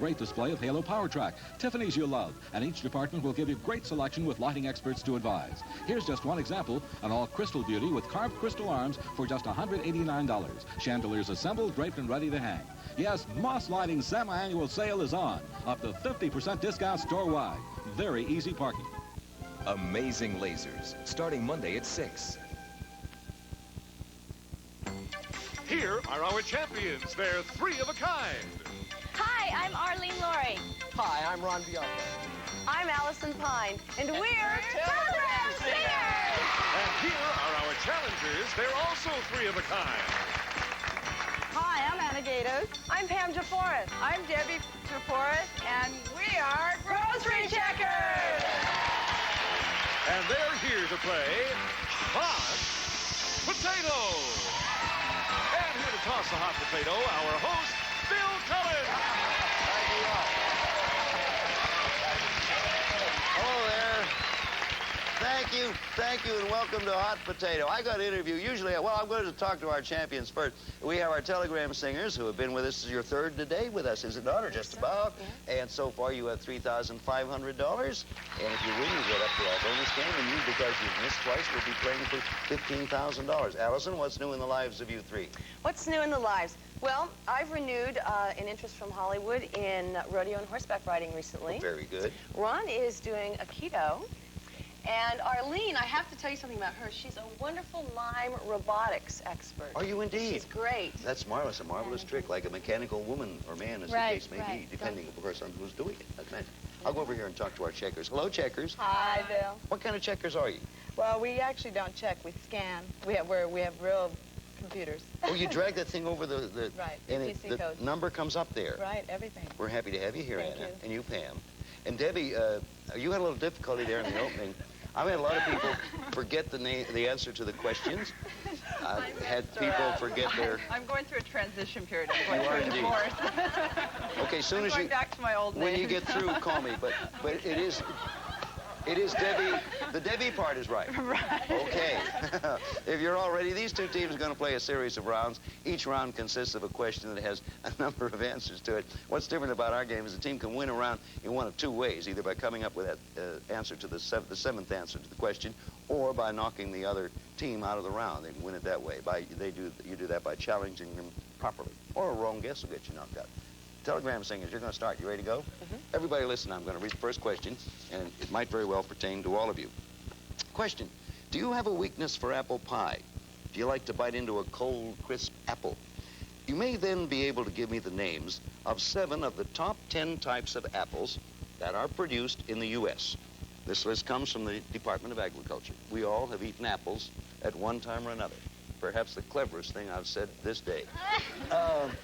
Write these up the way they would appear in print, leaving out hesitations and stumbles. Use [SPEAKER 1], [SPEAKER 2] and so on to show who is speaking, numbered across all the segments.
[SPEAKER 1] great display of Halo Power Track, Tiffany's you love, and each department will give you great selection with lighting experts to advise. Here's just one example, an all-crystal beauty with carved crystal arms for just $189. Chandeliers assembled, draped, and ready to hang. Yes, Moss Lighting's semi-annual sale is on. Up to 50% discount store-wide. Very easy parking.
[SPEAKER 2] Amazing lasers, starting Monday at 6.
[SPEAKER 3] Here are our champions. They're three of a kind.
[SPEAKER 4] Hi, I'm Arlene Laurie.
[SPEAKER 5] Hi, I'm Ron Bianco.
[SPEAKER 4] I'm Allison Pine, and we're Telegram Singers!
[SPEAKER 3] And here are our challengers. They're also three of a kind.
[SPEAKER 4] Hi, I'm Anna Gatos. I'm Pam DeForest. I'm Debbie DeForest, and we are Grocery Checkers!
[SPEAKER 3] And they're here to play Hot Potato. And here to toss the hot potato, our host, Bill Cullen.
[SPEAKER 6] Hello there. Thank you, and welcome to Hot Potato. I got to interview, usually, well, I'm going to talk to our champions first. We have our Telegram Singers who have been with us. This is your third today with us, is it not, or just about? Yeah. And so far you have $3,500. And if you win, you get up to our bonus game, and you, because you've missed twice, will be playing for $15,000. Allison, what's new in the lives of you three?
[SPEAKER 4] What's new in the lives? Well, I've renewed an interest from Hollywood in rodeo and horseback riding recently.
[SPEAKER 6] Oh, very good.
[SPEAKER 4] Ron is doing Aikido. And Arlene, I have to tell you something about her. She's a wonderful mime robotics expert.
[SPEAKER 6] Are you indeed?
[SPEAKER 4] She's great.
[SPEAKER 6] That's marvelous, a marvelous trick, like a mechanical woman or man, as the case may be, depending, of course, on who's doing it. That's magic. I'll go over here and talk to our checkers. Hello, checkers.
[SPEAKER 7] Hi, Bill.
[SPEAKER 6] What kind of checkers are you?
[SPEAKER 7] Well, we actually don't check. We scan. We have real computers.
[SPEAKER 6] Oh, you drag that thing over the
[SPEAKER 7] right,
[SPEAKER 6] and
[SPEAKER 7] the
[SPEAKER 6] the number comes up there.
[SPEAKER 7] Right, everything.
[SPEAKER 6] We're happy to have you here,
[SPEAKER 7] Thank
[SPEAKER 6] Anna,
[SPEAKER 7] you.
[SPEAKER 6] and you, Pam. And Debbie, you had a little difficulty there in the opening. I've had a lot of people forget the answer to the questions. I've had people forget their...
[SPEAKER 7] I'm going through a transition period.
[SPEAKER 6] You are indeed.
[SPEAKER 7] Divorce.
[SPEAKER 6] Okay, soon as you...
[SPEAKER 7] back to my old
[SPEAKER 6] When
[SPEAKER 7] name.
[SPEAKER 6] you get through, call me. But it is Debbie. The Debbie part is right.
[SPEAKER 7] Right.
[SPEAKER 6] Okay. If you're all ready, these two teams are going to play a series of rounds. Each round consists of a question that has a number of answers to it. What's different about our game is the team can win a round in one of two ways, either by coming up with that answer to the seventh answer to the question, or by knocking the other team out of the round. They can win it that way. You do that by challenging them properly, or a wrong guess will get you knocked out. Telegram Singers, you're going to start. You ready to go? Mm-hmm. Everybody listen. I'm going to read the first question, and it might very well pertain to all of you. Question: do you have a weakness for apple pie? Do you like to bite into a cold, crisp apple? You may then be able to give me the names of 7 of the top 10 types of apples that are produced in the U.S. This list comes from the Department of Agriculture. We all have eaten apples at one time or another. Perhaps the cleverest thing I've said this day.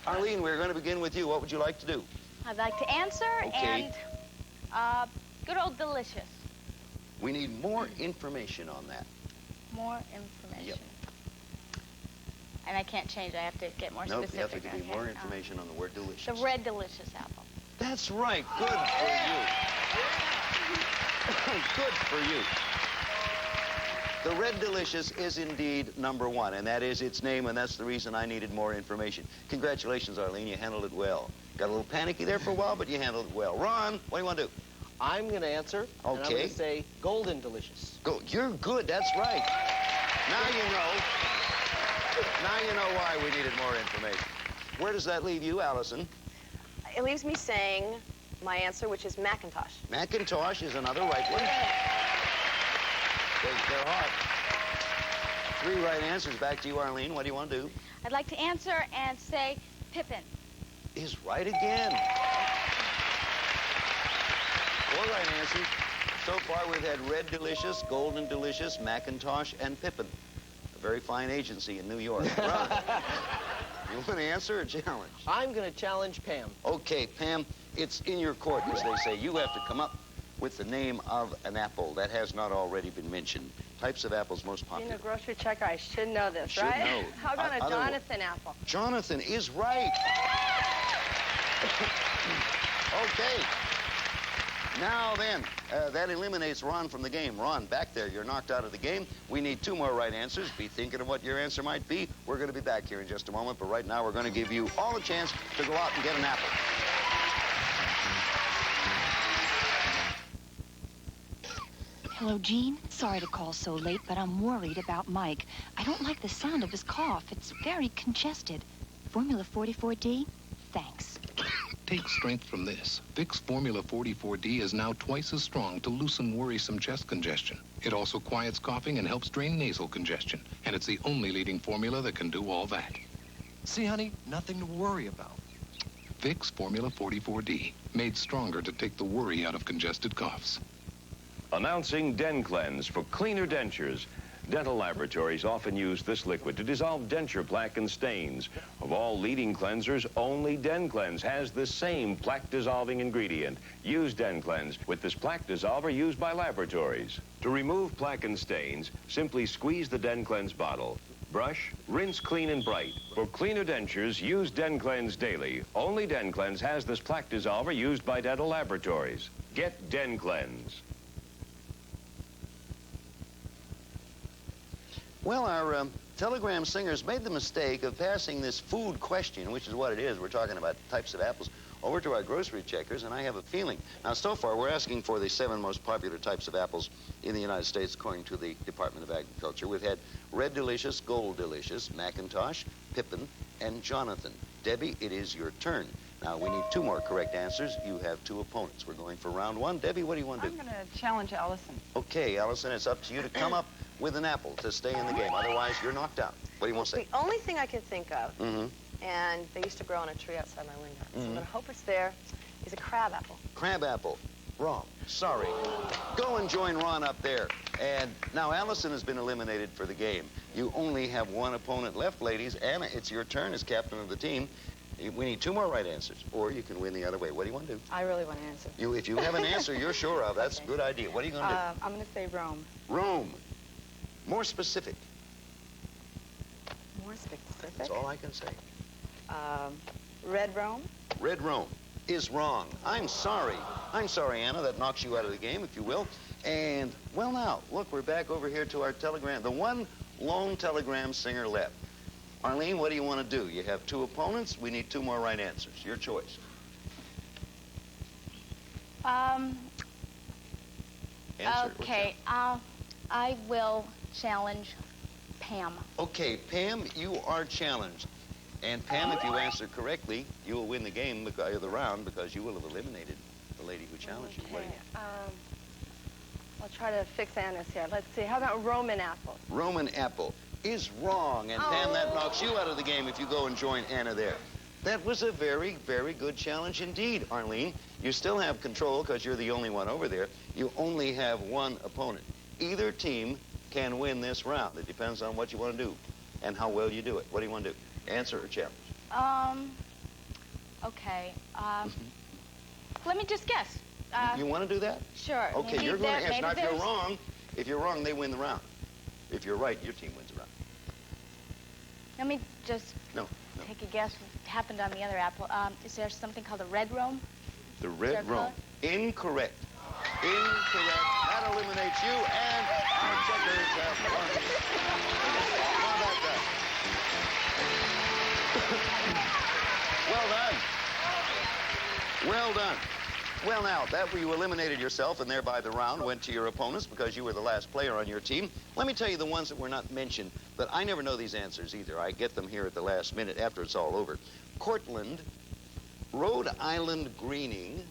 [SPEAKER 6] Arlene, we're going to begin with you. What would you like to do?
[SPEAKER 4] I'd like to answer,
[SPEAKER 6] Okay.
[SPEAKER 4] and good old delicious.
[SPEAKER 6] We need more information on that.
[SPEAKER 4] More information.
[SPEAKER 6] Yep.
[SPEAKER 4] And I can't change. I have to get more
[SPEAKER 6] Nope,
[SPEAKER 4] specific.
[SPEAKER 6] you have to give me
[SPEAKER 4] okay?
[SPEAKER 6] more information on the word delicious.
[SPEAKER 4] The red delicious apple.
[SPEAKER 6] That's right. Good for you. Good for you. The Red Delicious is indeed number 1, and that is its name, and that's the reason I needed more information. Congratulations, Arlene. You handled it well. Got a little panicky there for a while, but you handled it well. Ron, what do you want to do?
[SPEAKER 5] I'm going to answer.
[SPEAKER 6] Okay.
[SPEAKER 5] And I'm going to say Golden Delicious.
[SPEAKER 6] Go. You're good. That's right. Now you know. Now you know why we needed more information. Where does that leave you, Allison?
[SPEAKER 4] It leaves me saying my answer, which is Macintosh.
[SPEAKER 6] Macintosh is another right one. They're hot. 3 right answers. Back to you, Arlene. What do you want to do?
[SPEAKER 4] I'd like to answer and say Pippin.
[SPEAKER 6] Is right again. 4 right answers. So far, we've had Red Delicious, Golden Delicious, Macintosh, and Pippin. A very fine agency in New York. Ron, you want to answer or challenge?
[SPEAKER 5] I'm going to challenge Pam.
[SPEAKER 6] Okay, Pam, it's in your court, as they say. You have to come up with the name of an apple that has not already been mentioned. Types of apples most popular.
[SPEAKER 4] Being a grocery checker, I should know this,
[SPEAKER 6] Should
[SPEAKER 4] right?
[SPEAKER 6] know.
[SPEAKER 4] How about a Jonathan apple?
[SPEAKER 6] Jonathan is right. Okay. Now then, that eliminates Ron from the game. Ron, back there, you're knocked out of the game. We need 2 more right answers. Be thinking of what your answer might be. We're going to be back here in just a moment, but right now we're going to give you all a chance to go out and get an apple.
[SPEAKER 8] Hello, Jean. Sorry to call so late, but I'm worried about Mike. I don't like the sound of his cough. It's very congested. Formula 44D? Thanks.
[SPEAKER 9] Take strength from this. Vicks Formula 44D is now twice as strong to loosen worrisome chest congestion. It also quiets coughing and helps drain nasal congestion. And it's the only leading formula that can do all that.
[SPEAKER 10] See, honey, nothing to worry about.
[SPEAKER 9] Vicks Formula 44D, made stronger to take the worry out of congested coughs.
[SPEAKER 3] Announcing Den Cleanse for cleaner dentures. Dental laboratories often use this liquid to dissolve denture plaque and stains. Of all leading cleansers, only Den Cleanse has the same plaque-dissolving ingredient. Use Den Cleanse with this plaque dissolver used by laboratories. To remove plaque and stains, simply squeeze the Den Cleanse bottle. Brush, rinse clean and bright. For cleaner dentures, use Den Cleanse daily. Only Den Cleanse has this plaque dissolver used by dental laboratories. Get Den Cleanse.
[SPEAKER 6] Well, our telegram singers made the mistake of passing this food question, which is what it is. We're talking about types of apples, over to our grocery checkers, and I have a feeling. Now, so far, we're asking for the 7 most popular types of apples in the United States, according to the Department of Agriculture. We've had Red Delicious, Gold Delicious, Macintosh, Pippin, and Jonathan. Debbie, it is your turn. Now, we need 2 more correct answers. You have 2 opponents. We're going for round 1. Debbie, what do you want to do?
[SPEAKER 4] I'm going to challenge Allison.
[SPEAKER 6] Okay, Allison, it's up to you to come up with an apple to stay in the game. Otherwise, you're knocked out. What do you want to say?
[SPEAKER 11] The only thing I could think of, and they used to grow on a tree outside my window, so I'm going to hope it's there, is a crab apple.
[SPEAKER 6] Crab apple. Wrong. Sorry. Go and join Ron up there. And now Allison has been eliminated for the game. You only have 1 opponent left, ladies. Anna, it's your turn as captain of the team. We need 2 more right answers, or you can win the other way. What do you want to do?
[SPEAKER 7] I really want to answer.
[SPEAKER 6] If you have an answer you're sure of, that's a good idea. What are you going to do?
[SPEAKER 7] I'm going to say Rome.
[SPEAKER 6] Rome. More specific.
[SPEAKER 7] More specific?
[SPEAKER 6] That's all I can say.
[SPEAKER 7] Red Rome?
[SPEAKER 6] Red Rome is wrong. I'm sorry. I'm sorry, Anna. That knocks you out of the game, if you will. And, well, now, look, we're back over here to our telegram. The one lone telegram singer left. Arlene, what do you want to do? You have 2 opponents. We need 2 more right answers. Your choice. Answer.
[SPEAKER 8] Okay, I will challenge Pam.
[SPEAKER 6] Okay, Pam, you are challenged. And Pam, if you answer correctly, you will win the game, the round, because you will have eliminated the lady who challenged you. What do you
[SPEAKER 11] I'll try to fix Anna's here. Let's see. How about Roman apple?
[SPEAKER 6] Roman apple is wrong. And Pam, that knocks you out of the game if you go and join Anna there. That was a very, very good challenge indeed, Arlene. You still have control because you're the only one over there. You only have 1 opponent. Either team can win this round. It depends on what you want to do and how well you do it. What do you want to do? Answer or challenge?
[SPEAKER 8] Okay. Let me just guess.
[SPEAKER 6] You want to do that?
[SPEAKER 8] Sure.
[SPEAKER 6] Okay,
[SPEAKER 8] maybe
[SPEAKER 6] you're going to
[SPEAKER 8] that,
[SPEAKER 6] answer. Now,
[SPEAKER 8] maybe
[SPEAKER 6] if you're wrong, they win the round. If you're right, your team wins the round.
[SPEAKER 8] Let me just take a guess what happened on the other apple. Is there something called a red Rome?
[SPEAKER 6] The red Rome. Incorrect. Incorrect. That eliminates you, and our checkers have won. How about that? Well done. Well done. Well, now, that you eliminated yourself, and thereby the round went to your opponents because you were the last player on your team. Let me tell you the ones that were not mentioned, but I never know these answers either. I get them here at the last minute after it's all over. Cortland, Rhode Island Greening,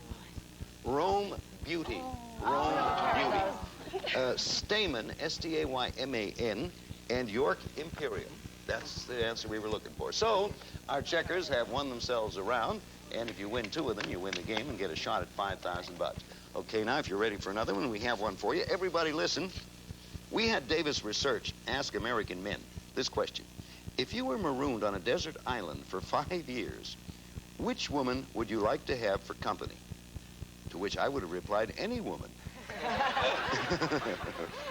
[SPEAKER 6] Rome Beauty, Stamen, S-T-A-Y-M-A-N, and York Imperial. That's the answer we were looking for. So, our checkers have won themselves a round. And if you win 2 of them, you win the game and get a shot at $5,000. Okay, now if you're ready for another one, we have one for you. Everybody listen. We had Davis Research ask American men this question. If you were marooned on a desert island for 5 years, which woman would you like to have for company? To which I would have replied, any woman.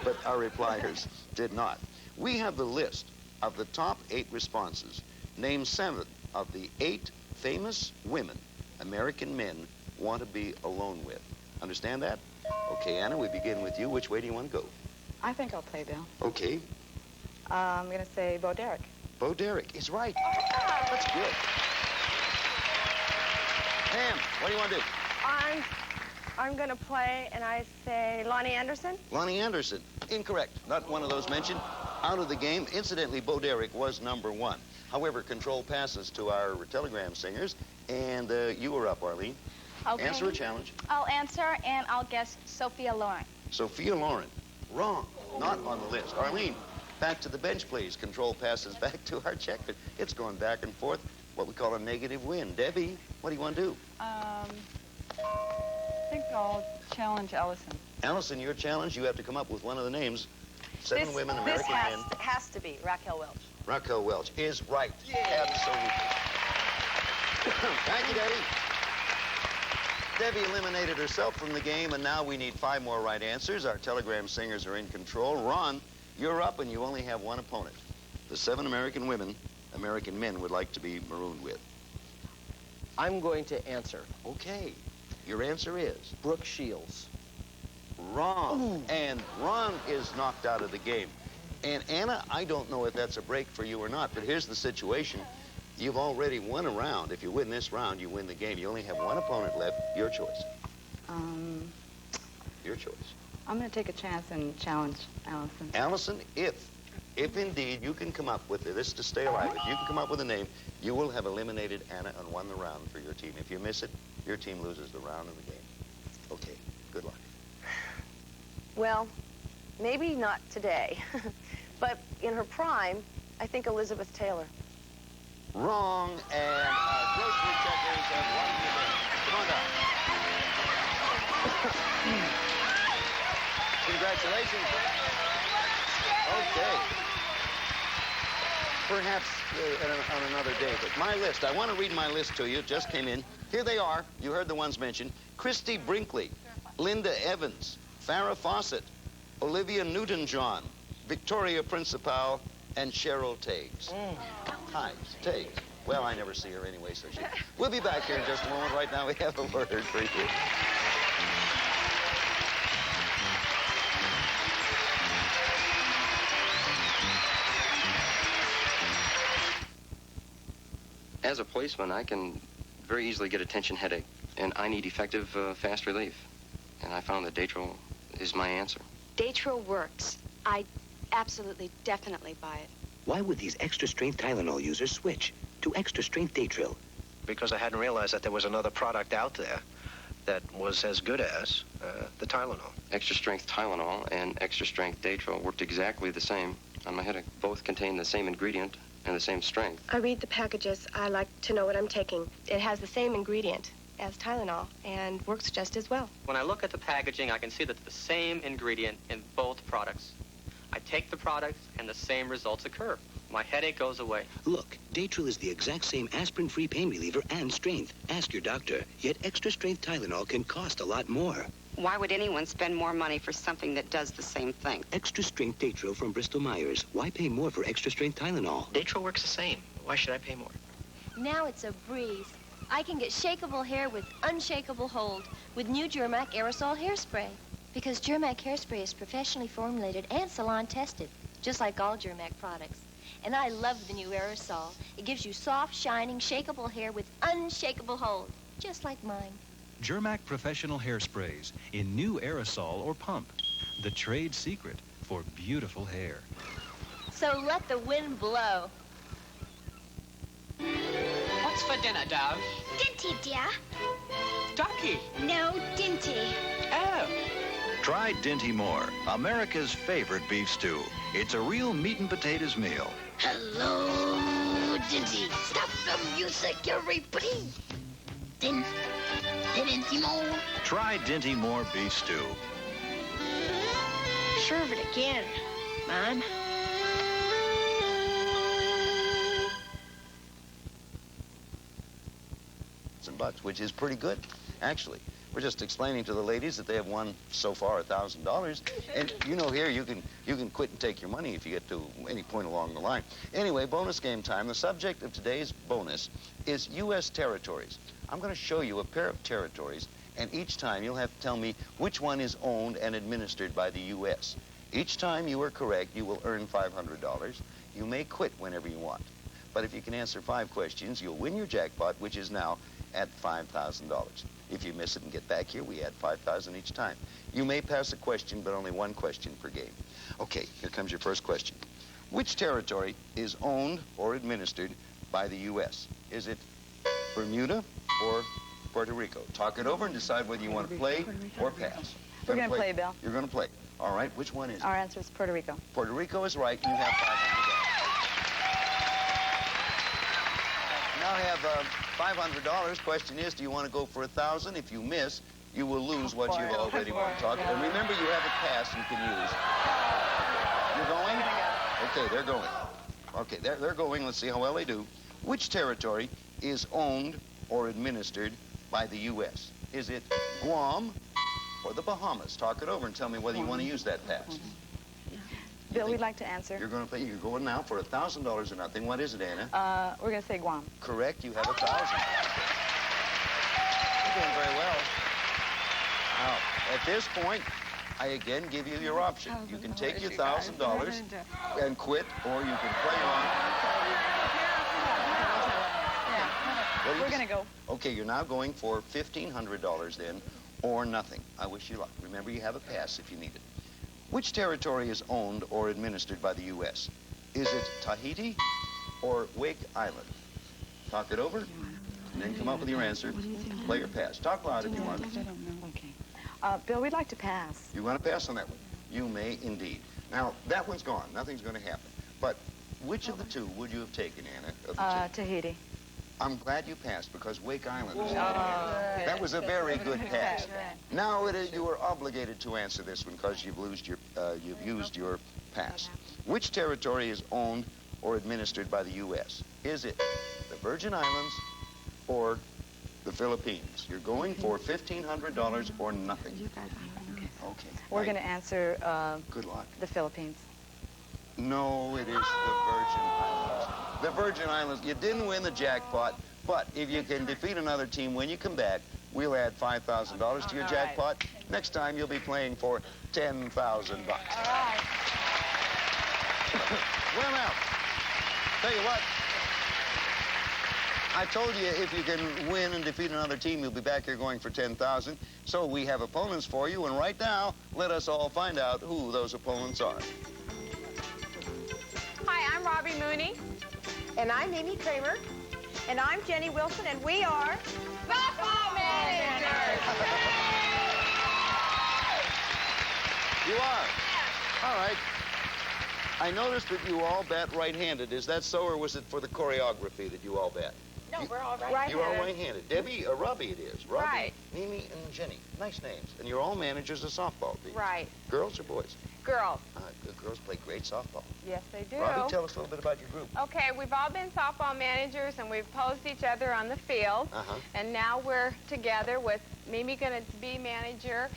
[SPEAKER 6] But our repliers did not. We have the list of the top 8 responses. Name 7 of the 8 famous women American men want to be alone with. Understand that? Okay, Anna, we begin with you. Which way do you want to go?
[SPEAKER 7] I think I'll play Bill.
[SPEAKER 6] Okay.
[SPEAKER 7] I'm going to say Bo Derek.
[SPEAKER 6] Bo Derek is right. That's good. Pam, what do you want to do?
[SPEAKER 4] I'm going to play, and I say Lonnie Anderson.
[SPEAKER 6] Lonnie Anderson. Incorrect. Not one of those mentioned. Out of the game. Incidentally, Bo Derek was #1. However, control passes to our telegram singers, and you were up, Arlene.
[SPEAKER 12] Okay.
[SPEAKER 6] Answer a challenge.
[SPEAKER 12] I'll answer, and I'll guess Sophia Loren.
[SPEAKER 6] Sophia Loren. Wrong. Not on the list. Arlene, back to the bench, please. Control passes back to our checker. It's going back and forth, what we call a negative win. Debbie, what do you want to do?
[SPEAKER 7] I think I'll challenge Ellison.
[SPEAKER 6] Allison, your challenge, you have to come up with one of the names. 7 women, American
[SPEAKER 11] this
[SPEAKER 6] men.
[SPEAKER 11] has to be Raquel Welch.
[SPEAKER 6] Raquel Welch is right. Absolutely. Thank you, Debbie. Debbie eliminated herself from the game, and now we need 5 more right answers. Our telegram singers are in control. Ron, you're up, and you only have one opponent. The 7 American men would like to be marooned with.
[SPEAKER 5] I'm going to answer.
[SPEAKER 6] Okay. Your answer is?
[SPEAKER 5] Brooke Shields.
[SPEAKER 6] Wrong.
[SPEAKER 5] Ooh.
[SPEAKER 6] And Ron is knocked out of the game. And Anna, I don't know if that's a break for you or not, but here's the situation. You've already won a round. If you win this round, you win the game. You only have one opponent left. Your choice. Your choice.
[SPEAKER 7] I'm going to take a chance and challenge Allison.
[SPEAKER 6] Allison, if indeed you can come up with this to stay alive, if you can come up with a name, you will have eliminated Anna and won the round for your team. If you miss it, your team loses the round in the game. Okay, good luck.
[SPEAKER 11] Well, maybe not today, but in her prime, I think Elizabeth Taylor.
[SPEAKER 6] Wrong, and our grocery checkers have won the game. Come on down. Congratulations. Okay. Perhaps on another day, but my list, I want to read my list to you. It just came in. Here they are. You heard the ones mentioned. Christy Brinkley, Linda Evans, Farrah Fawcett, Olivia Newton-John, Victoria Principal, and Cheryl Tiggs. Hi, Tiggs. Well, I never see her anyway, so she... We'll be back here in just a moment. Right now, we have a word for you.
[SPEAKER 13] As a policeman, I can very easily get a tension headache, and I need effective, fast relief. And I found that Datril is my answer.
[SPEAKER 8] Datril works. I absolutely, definitely buy it.
[SPEAKER 14] Why would these extra-strength Tylenol users switch to extra-strength Datril?
[SPEAKER 15] Because I hadn't realized that there was another product out there that was as good as the Tylenol.
[SPEAKER 13] Extra-strength Tylenol and extra-strength Datril worked exactly the same on my headache. Both contain the same ingredient and the same strength.
[SPEAKER 16] I read the packages. I like to know what I'm taking. It has the same ingredient as Tylenol and works just as well.
[SPEAKER 17] When I look at the packaging, I can see that the same ingredient in both products. I take the products and the same results occur. My headache goes away.
[SPEAKER 14] Look, Datril is the exact same aspirin-free pain reliever and strength. Ask your doctor. Yet extra-strength Tylenol can cost a lot more.
[SPEAKER 18] Why would anyone spend more money for something that does the same thing?
[SPEAKER 14] Extra-strength Datril from Bristol-Myers. Why pay more for extra-strength Tylenol?
[SPEAKER 15] Datril works the same. Why should I pay more?
[SPEAKER 19] Now it's a breeze. I can get shakeable hair with unshakable hold with new Duramac Aerosol Hairspray. Because Duramac Hairspray is professionally formulated and salon tested, just like all Duramac products. And I love the new Aerosol. It gives you soft, shining, shakeable hair with unshakable hold, just like mine.
[SPEAKER 20] Duramac Professional Hairsprays in new aerosol or pump. The trade secret for beautiful hair.
[SPEAKER 19] So let the wind blow.
[SPEAKER 21] What's for dinner, Dove?
[SPEAKER 22] Dinty, dear.
[SPEAKER 21] Ducky.
[SPEAKER 22] No, Dinty.
[SPEAKER 21] Oh.
[SPEAKER 23] Try Dinty Moore, America's favorite beef stew. It's a real meat and potatoes meal.
[SPEAKER 22] Hello, Dinty. Stop the music, you're pretty. Dinty Moore.
[SPEAKER 23] Try Dinty Moore beef stew.
[SPEAKER 16] Serve it again, Mom.
[SPEAKER 6] $1,000, which is pretty good, actually. We're just explaining to the ladies that they have won so far $1,000, and you know here you can quit and take your money if you get to any point along the line. Anyway, bonus game time. The subject of today's bonus is U.S. territories. I'm going to show you a pair of territories, and each time you'll have to tell me which one is owned and administered by the U.S. Each time you are correct, you will earn $500. You may quit whenever you want. But if you can answer 5 questions, you'll win your jackpot, which is now at $5,000. If you miss it and get back here, we add $5,000 each time. You may pass a question, but only one question per game. Okay, here comes your first question. Which territory is owned or administered by the U.S.? Is it Bermuda or Puerto Rico? Talk it over and decide whether you want to play or pass.
[SPEAKER 7] We're going to play, Bill.
[SPEAKER 6] You're going to play. All right, which one is it?
[SPEAKER 7] Our answer is Puerto Rico.
[SPEAKER 6] Puerto Rico is right. You have $500. Now have $500. Question is, do you want to go for $1,000? If you miss, you will lose what you've already won. And remember, you have a pass you can use. You're going? Okay, they're going. Okay, they're going. Let's see how well they do. Which territory is owned or administered by the U.S.? Is it Guam or the Bahamas? Talk it over and tell me whether you want to use that pass.
[SPEAKER 7] Bill, we'd like to answer.
[SPEAKER 6] You're going to play. You're going now for $1,000 or nothing. What is it, Anna?
[SPEAKER 7] We're going to say Guam.
[SPEAKER 6] Correct. You have $1,000. You're doing very well. Now, at this point, I again give you your option. You can take your $1,000 and quit, or you can play on.
[SPEAKER 7] We're going to go.
[SPEAKER 6] Okay, you're now going for $1,500 then, or nothing. I wish you luck. Remember, you have a pass if you need it. Which territory is owned or administered by the U.S.? Is it Tahiti or Wake Island? Talk it over, and then come up with your answer. Play or pass. Talk loud if you want.
[SPEAKER 7] Bill, we'd like to pass.
[SPEAKER 6] You want to pass on that one? You may indeed. Now, that one's gone. Nothing's going to happen. But which of the two would you have taken, Anna? Of the two?
[SPEAKER 7] Tahiti.
[SPEAKER 6] I'm glad you passed because Wake Island is that was a very good pass. Now you are obligated to answer this one because you've used your pass. Which territory is owned or administered by the U.S.? Is it the Virgin Islands or the Philippines? You're going for $1,500 or nothing. Okay.
[SPEAKER 7] We're going to answer
[SPEAKER 6] good luck.
[SPEAKER 7] The Philippines.
[SPEAKER 6] No, it is the Virgin Islands. The Virgin Islands, you didn't win the jackpot, but if you can defeat another team when you come back, we'll add $5,000 to your jackpot. Next time, you'll be playing for $10,000. All
[SPEAKER 7] right.
[SPEAKER 6] Well, now, tell you what. I told you if you can win and defeat another team, you'll be back here going for $10,000. So we have opponents for you, and right now, let us all find out who those opponents are.
[SPEAKER 4] Hi, I'm Robbie Mooney.
[SPEAKER 11] And I'm Amy Kramer.
[SPEAKER 4] And I'm Jenny Wilson, and we are Football Managers.
[SPEAKER 6] You are? All right. I noticed that you all bat right-handed. Is that so, or was it for the choreography that you all bat?
[SPEAKER 4] No, we're all right-handed.
[SPEAKER 6] You're all right-handed. Debbie, Robbie it is. Robbie,
[SPEAKER 4] right.
[SPEAKER 6] Mimi, and Jenny. Nice names. And you're all managers of softball teams.
[SPEAKER 4] Right.
[SPEAKER 6] Girls or boys?
[SPEAKER 4] Girls.
[SPEAKER 6] Good girls play great softball.
[SPEAKER 4] Yes, they do.
[SPEAKER 6] Robbie, tell us a little bit about your group.
[SPEAKER 4] Okay, we've all been softball managers, and we've posed each other on the field. And now we're together with Mimi going to be manager,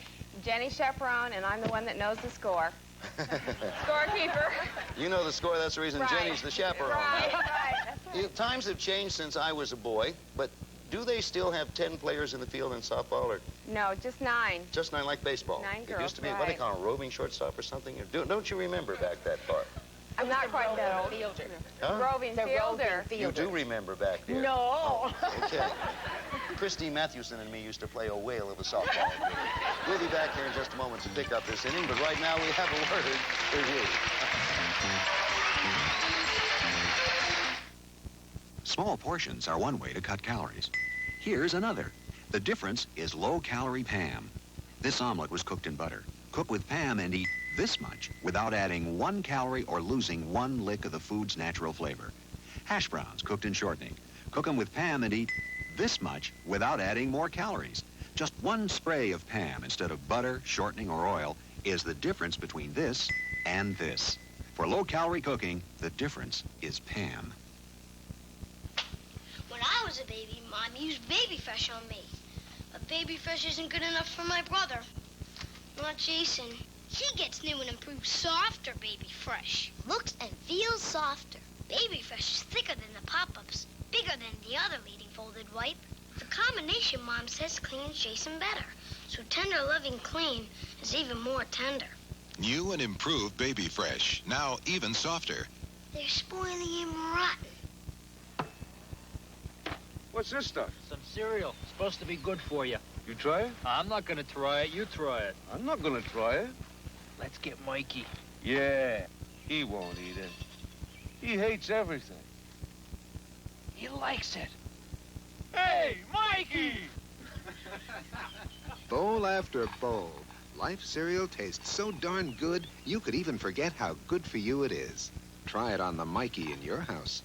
[SPEAKER 4] Jenny chaperone, and I'm the one that knows the score. Scorekeeper.
[SPEAKER 6] You know the score. That's the reason Jenny's the chaperone.
[SPEAKER 4] Right, that's right.
[SPEAKER 6] Times have changed since I was a boy, but do they still have 10 players in the field in softball? Or
[SPEAKER 4] no, just 9.
[SPEAKER 6] Just 9 like baseball?
[SPEAKER 4] 9 girls,
[SPEAKER 6] It used to be, what do they call them, roving shortstop or something? Don't you remember back that far?
[SPEAKER 4] I'm not quite that old.
[SPEAKER 6] Huh?
[SPEAKER 4] Roving fielder.
[SPEAKER 6] You do remember back there?
[SPEAKER 4] No.
[SPEAKER 6] Oh, okay. Christy Mathewson and me used to play a whale of a softball game. We'll be back here in just a moment to pick up this inning, but right now we have a word for you.
[SPEAKER 1] Small portions are one way to cut calories. Here's another. The difference is low-calorie Pam. This omelet was cooked in butter. Cook with Pam and eat this much without adding 1 calorie or losing 1 lick of the food's natural flavor. Hash browns cooked in shortening. Cook them with Pam and eat this much without adding more calories. Just 1 spray of Pam instead of butter, shortening, or oil is the difference between this and this. For low-calorie cooking, the difference is Pam.
[SPEAKER 22] When I was a baby, Mom used Baby Fresh on me. But Baby Fresh isn't good enough for my brother. Not Jason. He gets new and improved softer Baby Fresh. Looks and feels softer. Baby Fresh is thicker than the pop-ups, bigger than the other leading folded wipe. The combination, Mom says, cleans Jason better. So tender, loving, clean is even more tender.
[SPEAKER 2] New and improved Baby Fresh, now even softer.
[SPEAKER 22] They're spoiling him rotten.
[SPEAKER 6] What's this stuff?
[SPEAKER 17] Some
[SPEAKER 3] cereal. It's supposed to be good for you.
[SPEAKER 9] You try it?
[SPEAKER 3] I'm not gonna try it. You try it.
[SPEAKER 9] I'm not gonna try it.
[SPEAKER 3] Let's get Mikey.
[SPEAKER 9] Yeah, he won't eat it. He hates everything.
[SPEAKER 3] He likes it.
[SPEAKER 9] Hey, Mikey!
[SPEAKER 10] Bowl after bowl. Life cereal tastes so darn good, you could even forget how good for you it is. Try it on the Mikey in your house.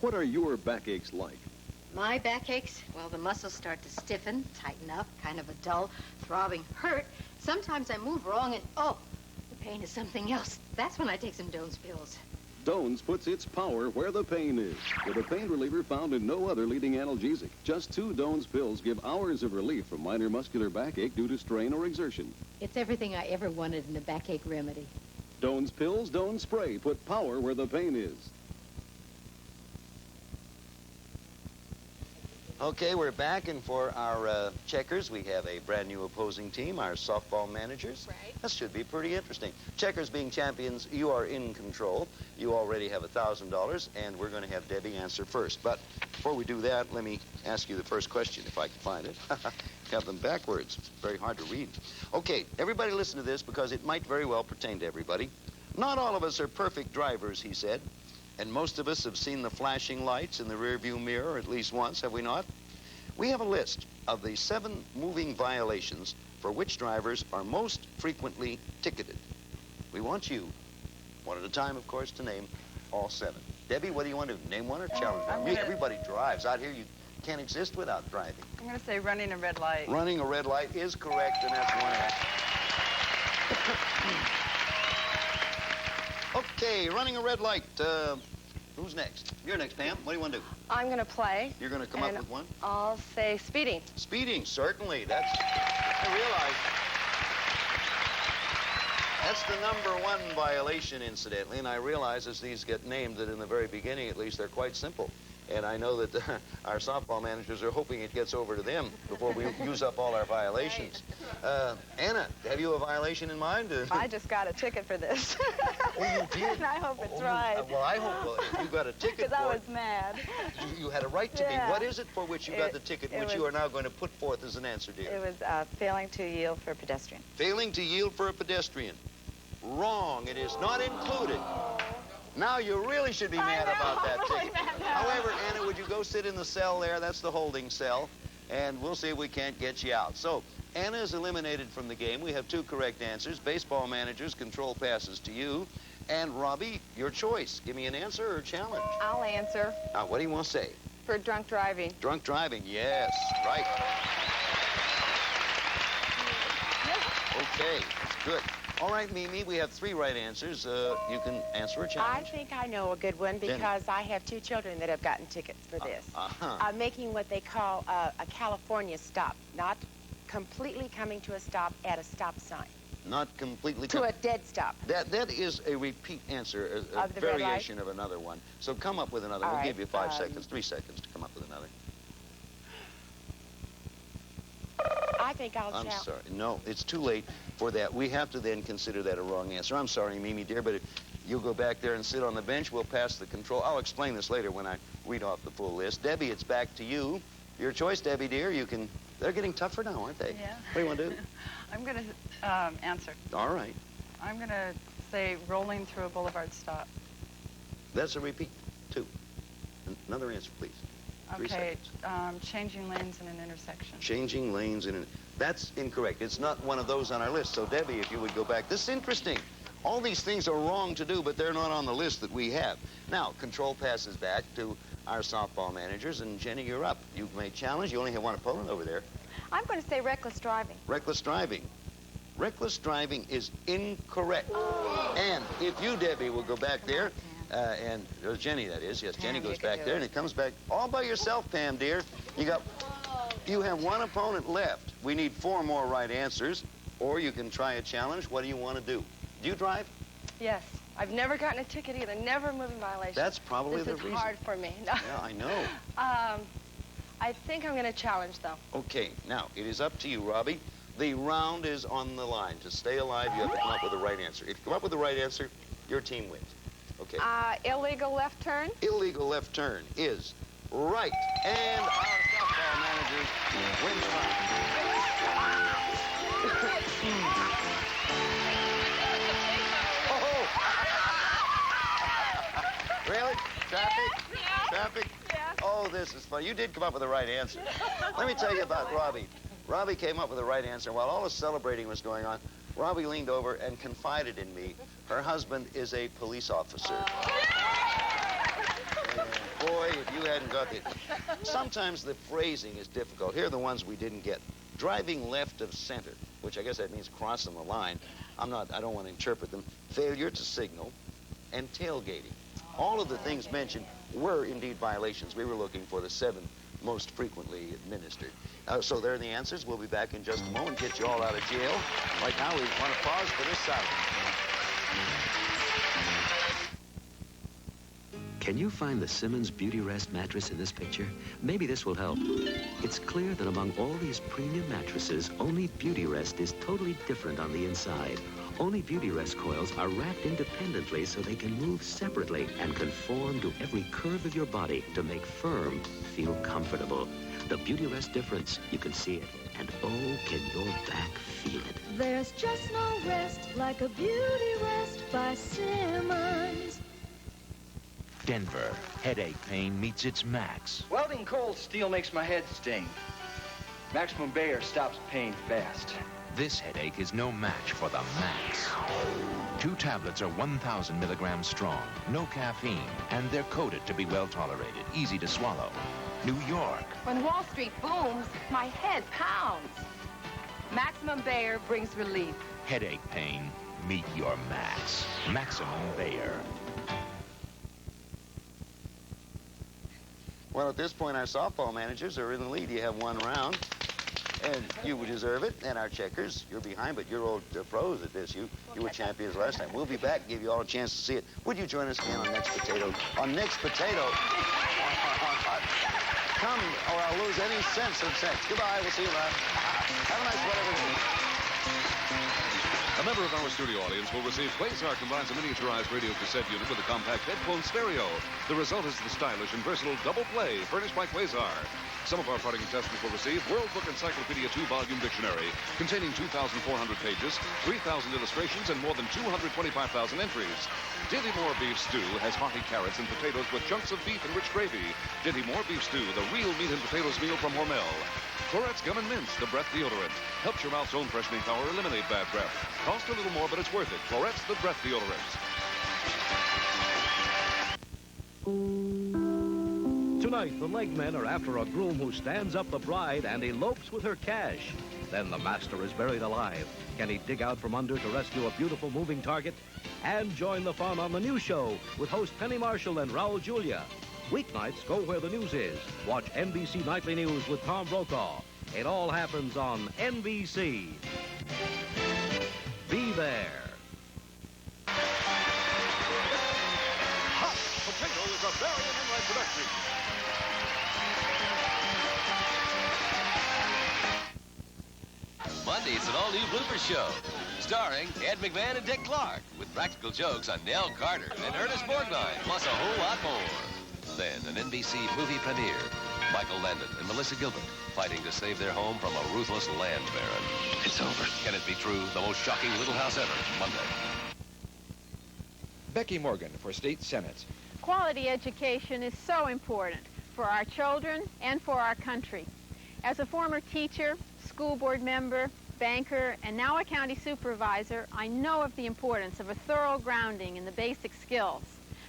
[SPEAKER 24] What are your backaches like?
[SPEAKER 25] My backaches? Well, the muscles start to stiffen, tighten up, kind of a dull, throbbing hurt. Sometimes I move wrong and, oh, the pain is something else. That's when I take some Doan's pills.
[SPEAKER 24] Doan's puts its power where the pain is, with a pain reliever found in no other leading analgesic. Just 2 Doan's pills give hours of relief from minor muscular backache due to strain or exertion.
[SPEAKER 25] It's everything I ever wanted in a backache remedy.
[SPEAKER 24] Doan's pills, Doan's spray, put power where the pain is.
[SPEAKER 6] Okay, we're back, and for our checkers, we have a brand new opposing team, our softball managers.
[SPEAKER 4] Right.
[SPEAKER 6] That should be pretty interesting. Checkers being champions, you are in control. You already have $1,000, and we're going to have Debbie answer first. But before we do that, let me ask you the first question, if I can find it. Have them backwards. It's very hard to read. Okay, everybody listen to this, because it might very well pertain to everybody. Not all of us are perfect drivers, he said. And most of us have seen the flashing lights in the rearview mirror at least once, have we not? We have a list of the 7 moving violations for which drivers are most frequently ticketed. We want you, one at a time, of course, to name all 7. Debbie, what do you want to do? Name one or challenge one? Everybody drives. Out here, you can't exist without driving.
[SPEAKER 7] I'm going to say running a red light.
[SPEAKER 6] Running a red light is correct, and that's one answer. Okay, running a red light. Who's next? You're next, Pam. What do you want to do?
[SPEAKER 11] I'm going to play.
[SPEAKER 6] You're going to come up with one?
[SPEAKER 11] I'll say speeding.
[SPEAKER 6] Speeding, certainly. I realize that's the #1 violation, incidentally, and I realize as these get named that in the very beginning, at least, they're quite simple. And I know that our softball managers are hoping it gets over to them before we use up all our violations. Anna, have you a violation in mind?
[SPEAKER 7] I just got a ticket for this.
[SPEAKER 6] Oh, you did?
[SPEAKER 7] And I hope it's right.
[SPEAKER 6] Well, I hope you got a ticket
[SPEAKER 7] because I was mad.
[SPEAKER 6] You had a right to
[SPEAKER 7] Yeah.
[SPEAKER 6] be. What is it for which you got the ticket, which you are now going to put forth as an answer, dear?
[SPEAKER 7] It was failing to yield for a pedestrian.
[SPEAKER 6] Failing to yield for a pedestrian. Wrong. It is not included. Now you really should be mad about that ticket. However, Anna, would you go sit in the cell there? That's the holding cell. And we'll see if we can't get you out. So, Anna is eliminated from the game. We have 2 correct answers. Baseball managers, control passes to you. And Robbie, your choice. Give me an answer or a challenge.
[SPEAKER 4] I'll answer.
[SPEAKER 6] Now, what do you want to say?
[SPEAKER 4] For drunk driving.
[SPEAKER 6] Drunk driving, yes, right. Okay, that's good. All right, Mimi, we have 3 right answers. You can answer a
[SPEAKER 26] I
[SPEAKER 6] challenge.
[SPEAKER 26] think I know a good one because I have 2 children that have gotten tickets for this. Making what they call a California stop, not completely coming to a stop at a stop sign.
[SPEAKER 6] Not completely...
[SPEAKER 26] To a dead stop.
[SPEAKER 6] That is a repeat answer, a
[SPEAKER 26] Of the red light?
[SPEAKER 6] variation of another one. So come up with another.
[SPEAKER 26] All
[SPEAKER 6] We'll
[SPEAKER 26] right,
[SPEAKER 6] give you 5 seconds, 3 seconds to come up with another.
[SPEAKER 26] I think I'll
[SPEAKER 6] I'm
[SPEAKER 26] challenge.
[SPEAKER 6] sorry. No, it's too late for that. We have to then consider that a wrong answer. I'm sorry, Mimi, dear, but if you'll go back there and sit on the bench, we'll pass the control. I'll explain this later when I read off the full list. Debbie, it's back to you. Your choice, Debbie, dear. You can... They're getting tougher now, aren't they?
[SPEAKER 7] Yeah.
[SPEAKER 6] What do you want to do?
[SPEAKER 7] I'm going to answer.
[SPEAKER 6] All right.
[SPEAKER 7] I'm going to say rolling through a boulevard stop.
[SPEAKER 6] That's a repeat, 2. Another answer, please. 3
[SPEAKER 7] Okay,
[SPEAKER 6] seconds.
[SPEAKER 7] changing lanes in an intersection.
[SPEAKER 6] Changing lanes in an... That's incorrect. It's not one of those on our list. So, Debbie, if you would go back. This is interesting. All these things are wrong to do, but they're not on the list that we have. Now, control passes back to our softball managers, and Jenny, you're up. You may challenge. You only have 1 opponent over there.
[SPEAKER 4] I'm going to say reckless driving.
[SPEAKER 6] Reckless driving. Reckless driving is incorrect. And if you, Debbie, will go back there, or Jenny, that is. Yes, Jenny goes back there, and it comes back all by yourself, Pam, dear. You have 1 opponent left. We need 4 more right answers, or you can try a challenge. What do you want to do? Do you drive?
[SPEAKER 11] Yes. I've never gotten a ticket either. Never a moving violation.
[SPEAKER 6] That's probably the reason.
[SPEAKER 11] This is hard for me. No.
[SPEAKER 6] Yeah, I know.
[SPEAKER 11] I think I'm going to challenge, though.
[SPEAKER 6] Okay, now, it is up to you, Robbie. The round is on the line. To stay alive, you have to come up with the right answer. If you come up with the right answer, your team wins. Okay.
[SPEAKER 4] Illegal left turn.
[SPEAKER 6] Illegal left turn is right. And our managers wins Really? Traffic? Traffic? Oh, this is fun. You did come up with the right answer. Let me tell you about Robbie. Robbie came up with the right answer. While all the celebrating was going on, Robbie leaned over and confided in me. Her husband is a police officer. And boy, if you hadn't got it. Sometimes the phrasing is difficult. Here are the ones we didn't get. Driving left of center, which I guess that means crossing the line. I don't want to interpret them. Failure to signal and tailgating. All of the things mentioned were indeed violations. We were looking for the 7 most frequently administered. So there are the answers. We'll be back in just a moment, get you all out of jail. Right now, we want to pause for this sound.
[SPEAKER 5] Can you find the Simmons Beauty Rest mattress in this picture? Maybe this will help. It's clear that among all these premium mattresses, only Beauty Rest is totally different on the inside. Only Beauty Rest coils are wrapped independently so they can move separately and conform to every curve of your body to make firm feel comfortable. The Beauty Rest difference, you can see it, and oh, can your back feel it.
[SPEAKER 8] There's just no rest like a Beauty Rest by Simmons.
[SPEAKER 12] Denver, headache pain meets its max.
[SPEAKER 13] Welding cold steel makes my head sting. Maximum Bayer stops pain fast.
[SPEAKER 12] This headache is no match for the Max. 2 tablets are 1,000 milligrams strong, no caffeine, and they're coated to be well tolerated, easy to swallow. New York.
[SPEAKER 14] When Wall Street booms, my head pounds. Maximum Bayer brings relief.
[SPEAKER 12] Headache pain, meet your Max. Maximum Bayer.
[SPEAKER 6] Well, at this point, our softball managers are in the lead. You have 1 round. And you deserve it. And our checkers, you're behind, but you're old pros at this. You were champions last time. We'll be back, give you all a chance to see it. Would you join us again on Next Potato? On Next Potato. Come, or I'll lose any sense of sex. Goodbye. We'll see you around. Have a nice whatever.
[SPEAKER 18] A member of our studio audience will receive Quasar combines a miniaturized radio cassette unit with a compact headphone stereo. The result is the stylish and versatile double play furnished by Quasar. Some of our parting contestants will receive World Book Encyclopedia 2-volume dictionary containing 2,400 pages, 3,000 illustrations, and more than 225,000 entries. Dinty Moore Beef Stew has hearty carrots and potatoes with chunks of beef and rich gravy. Dinty Moore Beef Stew, the real meat and potatoes meal from Hormel. Clorets Gum and Mints, the breath deodorant. Helps your mouth's own freshening power eliminate bad breath. Cost a little more, but it's worth it. Clorets, the breath deodorant.
[SPEAKER 27] Tonight, the Legmen are after a groom who stands up the bride and elopes with her cash. Then the master is buried alive. Can he dig out from under to rescue a beautiful moving target? And join the fun on the new show with host Penny Marshall and Raul Julia. Weeknights, go where the news is. Watch NBC Nightly News with Tom Brokaw. It all happens on NBC. Be there.
[SPEAKER 18] Hot Potato is a Varian Inlet production.
[SPEAKER 28] Monday, it's an all-new blooper show, starring Ed McMahon and Dick Clark, with practical jokes on Nell Carter and Ernest Borgnine, plus a whole lot more. Then, an NBC movie premiere. Michael Landon and Melissa Gilbert fighting to save their home from a ruthless land baron. It's over. Can it be true? The most shocking Little House ever, Monday.
[SPEAKER 29] Becky Morgan for State Senate.
[SPEAKER 30] Quality education is so important for our children and for our country. As a former teacher, school board member, banker, and now a county supervisor, I know of the importance of a thorough grounding in the basic skills.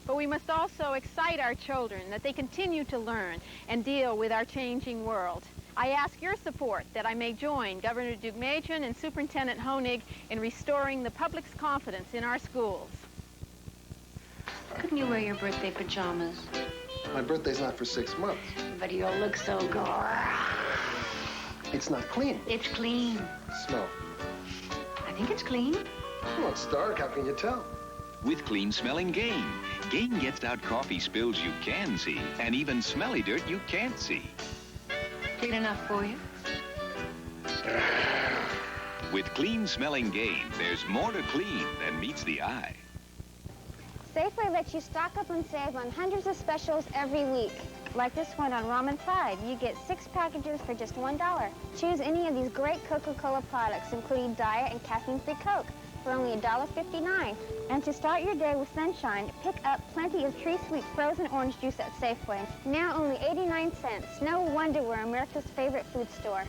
[SPEAKER 30] But we must also excite our children that they continue to learn and deal with our changing world. I ask your support that I may join Governor Deukmejian and Superintendent Honig in restoring the public's confidence in our schools.
[SPEAKER 31] Couldn't you wear your birthday pajamas?
[SPEAKER 32] My birthday's not for 6 months.
[SPEAKER 31] But you'll look so good.
[SPEAKER 32] It's not clean.
[SPEAKER 31] It's clean.
[SPEAKER 32] Smell.
[SPEAKER 31] I think it's clean.
[SPEAKER 32] Well, it's dark. How can you tell?
[SPEAKER 33] With clean-smelling Gain. Gain gets out coffee spills you can see, and even smelly dirt you can't see.
[SPEAKER 31] Clean enough for you?
[SPEAKER 33] With clean-smelling Gain, there's more to clean than meets the eye.
[SPEAKER 34] Safeway lets you stock up and save on hundreds of specials every week.
[SPEAKER 1] like this one on Ramen Pride. You get 6 packages for just $1. Choose any of these great Coca-Cola products, including diet and caffeine-free Coke, for only $1.59. And to start your day with sunshine, pick up plenty of Tree Sweet frozen orange juice at Safeway. Now only 89 cents. No wonder we're America's favorite food store.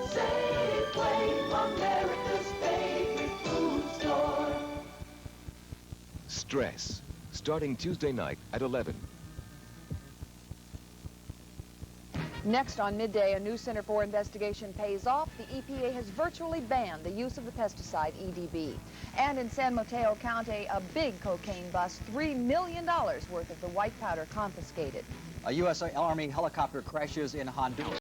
[SPEAKER 8] Safeway, America's favorite food store.
[SPEAKER 2] Stress, starting Tuesday night at 11.
[SPEAKER 3] Next on Midday, a new Center for Investigation pays off. The EPA has virtually banned the use of the pesticide EDB. And in San Mateo County, a big cocaine bust, $3 million worth of the white powder confiscated.
[SPEAKER 9] A U.S. Army helicopter crashes in Honduras.